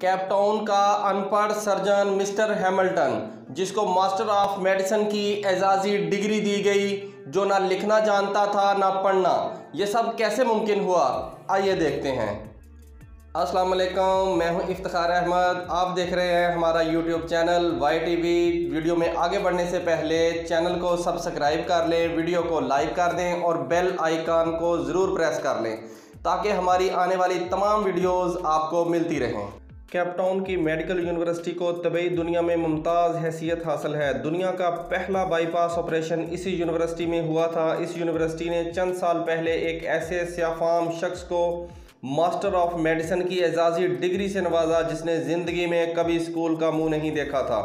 Cape Town का अनपढ़ surgeon mister Hamilton, जिसको मास्टर ऑफ मेडिसिन की एजाज़ी डिग्री दी गई, जो ना लिखना जानता था ना पढ़ना, ये सब कैसे मुमकिन हुआ? आइए देखते हैं। अस्सलाम वालेकुम, मैं हूं इफ्तिखार अहमद। आप देख रहे हैं हमारा यूट्यूब चैनल YTV। वीडियो में आगे बढ़ने से पहले चैनल को सब्सक्राइब कर लें, वीडियो को लाइक कर दें और बेल आइकन को ज़रूर प्रेस कर लें ताकि हमारी आने वाली तमाम वीडियोस आपको मिलती रहें। केपटाउन की मेडिकल यूनिवर्सिटी को तबई दुनिया में मुमताज़ हैसियत हासिल है। दुनिया का पहला बाईपास ऑपरेशन इसी यूनिवर्सिटी में हुआ था। इस यूनिवर्सिटी ने चंद साल पहले एक ऐसे सियाफाम शख्स को मास्टर ऑफ मेडिसिन की एजाज़ी डिग्री से नवाजा जिसने ज़िंदगी में कभी स्कूल का मुंह नहीं देखा था,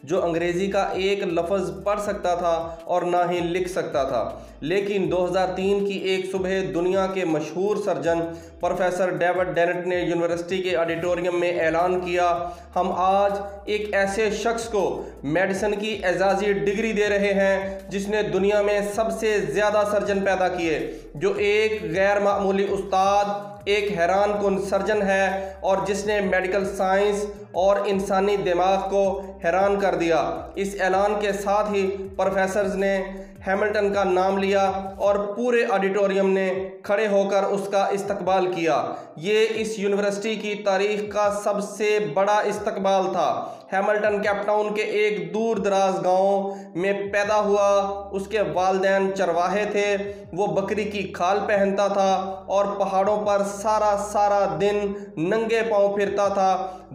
जो अंग्रेज़ी का एक लफ्ज़ पढ़ सकता था और ना ही लिख सकता था। लेकिन 2003 की एक सुबह दुनिया के मशहूर सर्जन प्रोफेसर डेविड डेनेट ने यूनिवर्सिटी के ऑडिटोरियम में ऐलान किया, हम आज एक ऐसे शख्स को मेडिसिन की एजाज़ी डिग्री दे रहे हैं जिसने दुनिया में सबसे ज़्यादा सर्जन पैदा किए, जो एक गैर मामूली उस्ताद, एक हैरान कुन सर्जन है और जिसने मेडिकल साइंस और इंसानी दिमाग को हैरान कर दिया। इस ऐलान के साथ ही प्रोफेसर्स ने हैमिल्टन का नाम लिया और पूरे ऑडिटोरियम ने खड़े होकर उसका इस्तकबाल किया। ये इस यूनिवर्सिटी की तारीख का सबसे बड़ा इस्तकबाल था। हैमिल्टन केपटाउन के एक दूर दराज गाँव में पैदा हुआ। उसके वालिदैन चरवाहे थे। वो बकरी की खाल पहनता था और पहाड़ों पर सारा दिन नंगे पांव फिरता था।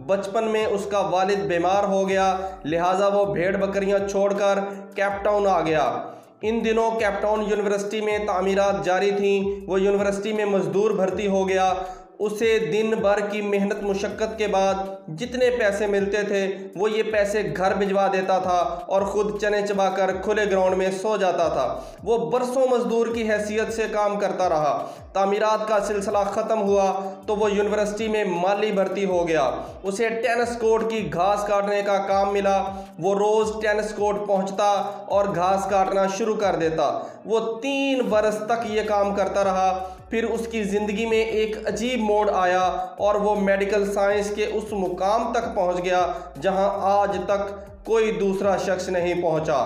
बचपन में उसका वालिद बीमार हो गया, लिहाजा वो भेड़ बकरियां छोड़कर केपटाउन आ गया। इन दिनों केपटाउन यूनिवर्सिटी में तामीरात जारी थीं। वो यूनिवर्सिटी में मजदूर भर्ती हो गया। उसे दिन भर की मेहनत मुशक्क़त के बाद जितने पैसे मिलते थे वो ये पैसे घर भिजवा देता था और ख़ुद चने चबाकर खुले ग्राउंड में सो जाता था। वो बरसों मजदूर की हैसियत से काम करता रहा। तामीरात का सिलसिला ख़त्म हुआ तो वो यूनिवर्सिटी में माली भर्ती हो गया। उसे टेनिस कोर्ट की घास काटने का काम मिला। वो रोज़ टेनिस कोर्ट पहुंचता और घास काटना शुरू कर देता। वो 3 बरस तक ये काम करता रहा। फिर उसकी ज़िंदगी में एक अजीब मोड़ आया और वो मेडिकल साइंस के उस मुकाम तक पहुंच गया जहां आज तक कोई दूसरा शख्स नहीं पहुंचा।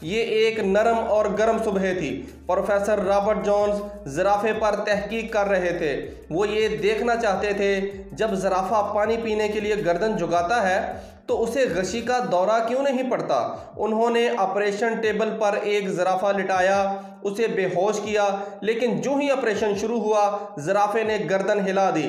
ये एक नरम और गर्म सुबह थी। प्रोफेसर रॉबर्ट जोन्स ज़राफ़े पर तहकीक कर रहे थे। वो ये देखना चाहते थे जब ज़राफ़ा पानी पीने के लिए गर्दन झुकाता है तो उसे गशी का दौरा क्यों नहीं पड़ता। उन्होंने ऑपरेशन टेबल पर एक ज़राफ़ा लिटाया, उसे बेहोश किया, लेकिन जो ही ऑपरेशन शुरू हुआ ज़राफ़े ने गर्दन हिला दी।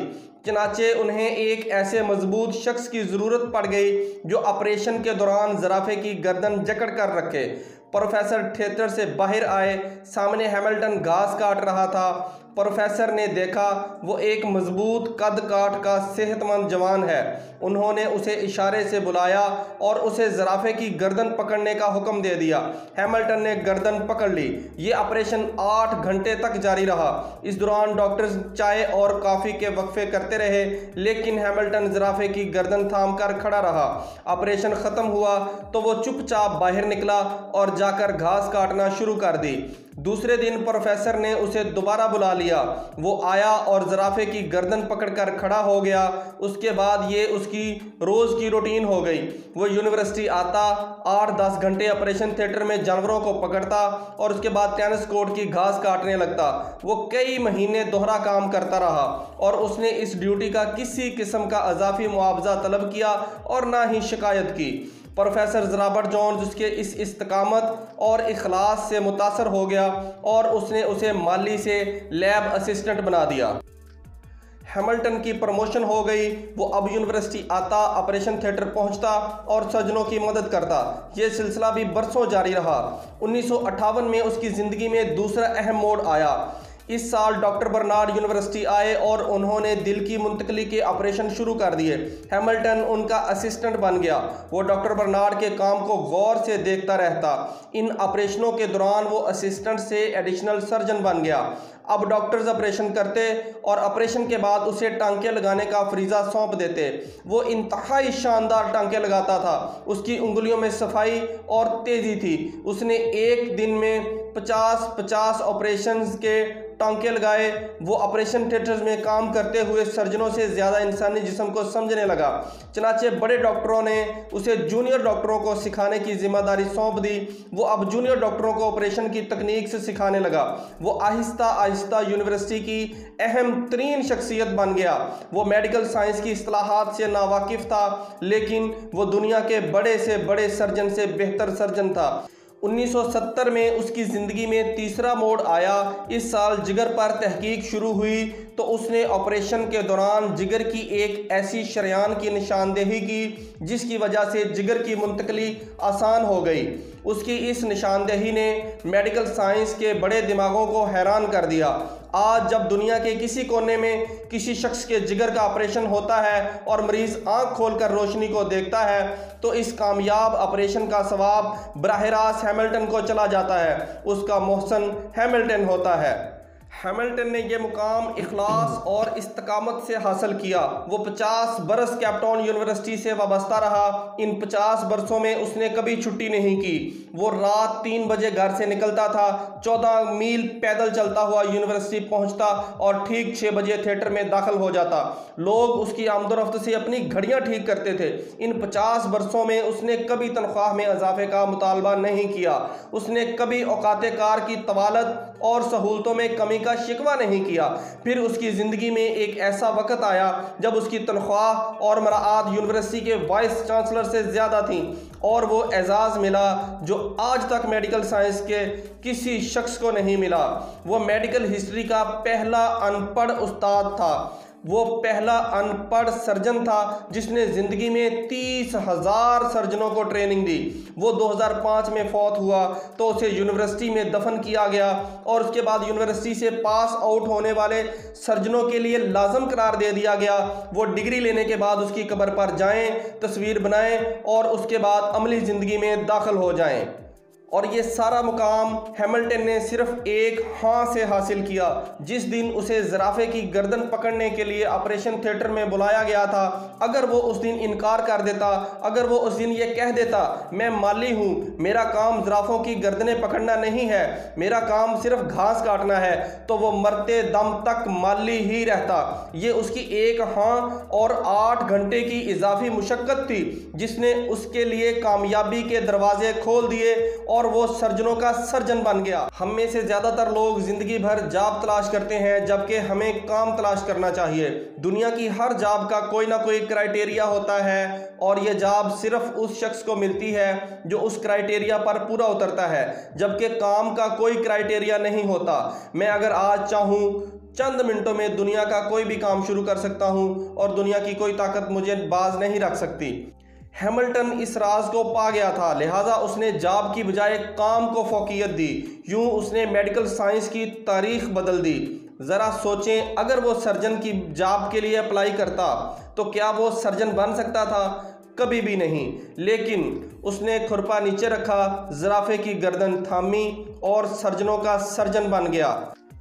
चनाचे उन्हें एक ऐसे मजबूत शख्स की ज़रूरत पड़ गई जो ऑपरेशन के दौरान ज़राफ़े की गर्दन जकड़ कर रखे। प्रोफेसर थिएटर से बाहर आए। सामने हैमिल्टन घास काट रहा था। प्रोफेसर ने देखा वो एक मजबूत कद काठ का सेहतमंद जवान है। उन्होंने उसे इशारे से बुलाया और उसे ज़राफ़े की गर्दन पकड़ने का हुक्म दे दिया। हैमिल्टन ने गर्दन पकड़ ली। ये ऑपरेशन 8 घंटे तक जारी रहा। इस दौरान डॉक्टर्स चाय और कॉफ़ी के वक्फे करते रहे, लेकिन हैमिल्टन ज़राफ़े की गर्दन थाम कर खड़ा रहा। ऑपरेशन ख़त्म हुआ तो वो चुपचाप बाहर निकला और जाकर घास काटना शुरू कर दी। दूसरे दिन प्रोफेसर ने उसे दोबारा बुला लिया। वो आया और ज़राफ़े की गर्दन पकड़कर खड़ा हो गया। उसके बाद ये उसकी रोज़ की रूटीन हो गई। वो यूनिवर्सिटी आता, 8-10 घंटे ऑपरेशन थिएटर में जानवरों को पकड़ता और उसके बाद टेनिस कोर्ट की घास काटने लगता। वो कई महीने दोहरा काम करता रहा और उसने इस ड्यूटी का किसी किस्म का इजाफी मुआवजा तलब किया और ना ही शिकायत की। प्रोफेसर रॉबर्ट जोन्स उसके इस इस्तकामत और इखलास से मुतासर हो गया और उसने उसे माली से लैब असिस्टेंट बना दिया। हैमिल्टन की प्रमोशन हो गई। वो अब यूनिवर्सिटी आता, ऑपरेशन थिएटर पहुंचता और सर्जनों की मदद करता। ये सिलसिला भी बरसों जारी रहा। 1958 में उसकी ज़िंदगी में दूसरा अहम मोड़ आया। इस साल डॉक्टर बर्नार्ड यूनिवर्सिटी आए और उन्होंने दिल की मुंतकली के ऑपरेशन शुरू कर दिए। हैमिल्टन उनका असिस्टेंट बन गया। वो डॉक्टर बर्नार्ड के काम को गौर से देखता रहता। इन ऑपरेशनों के दौरान वो असिस्टेंट से एडिशनल सर्जन बन गया। अब डॉक्टर्स ऑपरेशन करते और ऑपरेशन के बाद उसे टांके लगाने का फरीज़ा सौंप देते। वो इंतहाई शानदार टांके लगाता था। उसकी उंगलियों में सफाई और तेज़ी थी। उसने एक दिन में 50-50 ऑपरेशंस के टांके लगाए। वो ऑपरेशन थिएटर्स में काम करते हुए सर्जनों से ज़्यादा इंसानी जिस्म को समझने लगा। चनाचे बड़े डॉक्टरों ने उसे जूनियर डॉक्टरों को सिखाने की जिम्मेदारी सौंप दी। वो अब जूनियर डॉक्टरों को ऑपरेशन की तकनीक से सिखाने लगा। वो आहिस्ता आहिस्ता यूनिवर्सिटी की अहम तरीन शख्सियत बन गया। वो मेडिकल साइंस की इस्लाहात से नावाकिफ था, लेकिन वो दुनिया के बड़े से बड़े सर्जन से बेहतर सर्जन था। 1970 में उसकी ज़िंदगी में तीसरा मोड़ आया। इस साल जिगर पर तहकीक शुरू हुई तो उसने ऑपरेशन के दौरान जिगर की एक ऐसी शरेयान की निशानदेही की जिसकी वजह से जिगर की मुंतकली आसान हो गई। उसकी इस निशानदेही ने मेडिकल साइंस के बड़े दिमागों को हैरान कर दिया। आज जब दुनिया के किसी कोने में किसी शख्स के जिगर का ऑपरेशन होता है और मरीज़ आंख खोलकर रोशनी को देखता है तो इस कामयाब ऑपरेशन का सवाब बराह रास्त हैमिल्टन को चला जाता है। उसका मोहसन हैमिल्टन होता है। हैमिल्टन ने यह मुकाम इखलास और इस्तकामत से हासिल किया। वो 50 बरस कैपटाउन यूनिवर्सिटी से वाबस्ता रहा। इन 50 बरसों में उसने कभी छुट्टी नहीं की। वो रात 3 बजे घर से निकलता था, 14 मील पैदल चलता हुआ यूनिवर्सिटी पहुंचता और ठीक 6 बजे थिएटर में दाखिल हो जाता। लोग उसकी आमदोरफ्त से अपनी घड़ियां ठीक करते थे। इन 50 बरसों में उसने कभी तनख्वाह में इजाफे का मुतालबा नहीं किया। उसने कभी औकात कार की तवालत और सहूलतों में कमी का शिकवा नहीं किया। फिर उसकी ज़िंदगी में एक ऐसा वक्त आया जब उसकी तनख्वाह और मराआत यूनिवर्सिटी के वाइस चांसलर से ज़्यादा थी और वो एजाज़ मिला जो आज तक मेडिकल साइंस के किसी शख्स को नहीं मिला। वो मेडिकल हिस्ट्री का पहला अनपढ़ उस्ताद था। वो पहला अनपढ़ सर्जन था जिसने ज़िंदगी में 30,000 सर्जनों को ट्रेनिंग दी। वो 2005 में फौत हुआ तो उसे यूनिवर्सिटी में दफन किया गया और उसके बाद यूनिवर्सिटी से पास आउट होने वाले सर्जनों के लिए लाजम करार दे दिया गया। वो डिग्री लेने के बाद उसकी कब्र पर जाएं, तस्वीर बनाएं और उसके बाद अमली ज़िंदगी में दाखिल हो जाएं। और ये सारा मुकाम हैमिल्टन ने सिर्फ एक हाँ से हासिल किया। जिस दिन उसे ज़राफ़े की गर्दन पकड़ने के लिए ऑपरेशन थिएटर में बुलाया गया था, अगर वो उस दिन इनकार कर देता, अगर वो उस दिन ये कह देता मैं माली हूँ, मेरा काम ज़राफ़ों की गर्दनें पकड़ना नहीं है, मेरा काम सिर्फ घास काटना है, तो वो मरते दम तक माली ही रहता। ये उसकी एक हाँ और 8 घंटे की इजाफी मुशक्क़त थी जिसने उसके लिए कामयाबी के दरवाजे खोल दिए और वो सर्जनों का सर्जन बन गया। हम में से ज़्यादातर लोग ज़िंदगी भर जॉब तलाश करते हैं जबकि हमें काम तलाश करना चाहिए। दुनिया की हर जॉब का कोई ना कोई क्राइटेरिया होता है और ये जॉब सिर्फ उस शख्स को मिलती है जो उस क्राइटेरिया पर पूरा उतरता है, जबकि काम का कोई क्राइटेरिया नहीं होता। मैं अगर आज चाहूँ चंद मिनटों में दुनिया का कोई भी काम शुरू कर सकता हूँ और दुनिया की कोई ताकत मुझे बाज नहीं रख सकती। हैमिल्टन इस राज को पा गया था, लिहाजा उसने जॉब की बजाय काम को फोकियत दी। यूं उसने मेडिकल साइंस की तारीख बदल दी। ज़रा सोचें, अगर वो सर्जन की जॉब के लिए अप्लाई करता तो क्या वो सर्जन बन सकता था? कभी भी नहीं। लेकिन उसने खुरपा नीचे रखा, ज़राफ़े की गर्दन थामी और सर्जनों का सर्जन बन गया।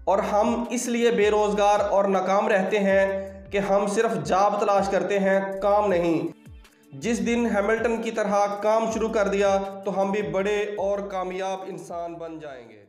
और हम इसलिए बेरोज़गार और नाकाम रहते हैं कि हम सिर्फ जॉब तलाश करते हैं, काम नहीं। जिस दिन हैमिल्टन की तरह काम शुरू कर दिया तो हम भी बड़े और कामयाब इंसान बन जाएंगे।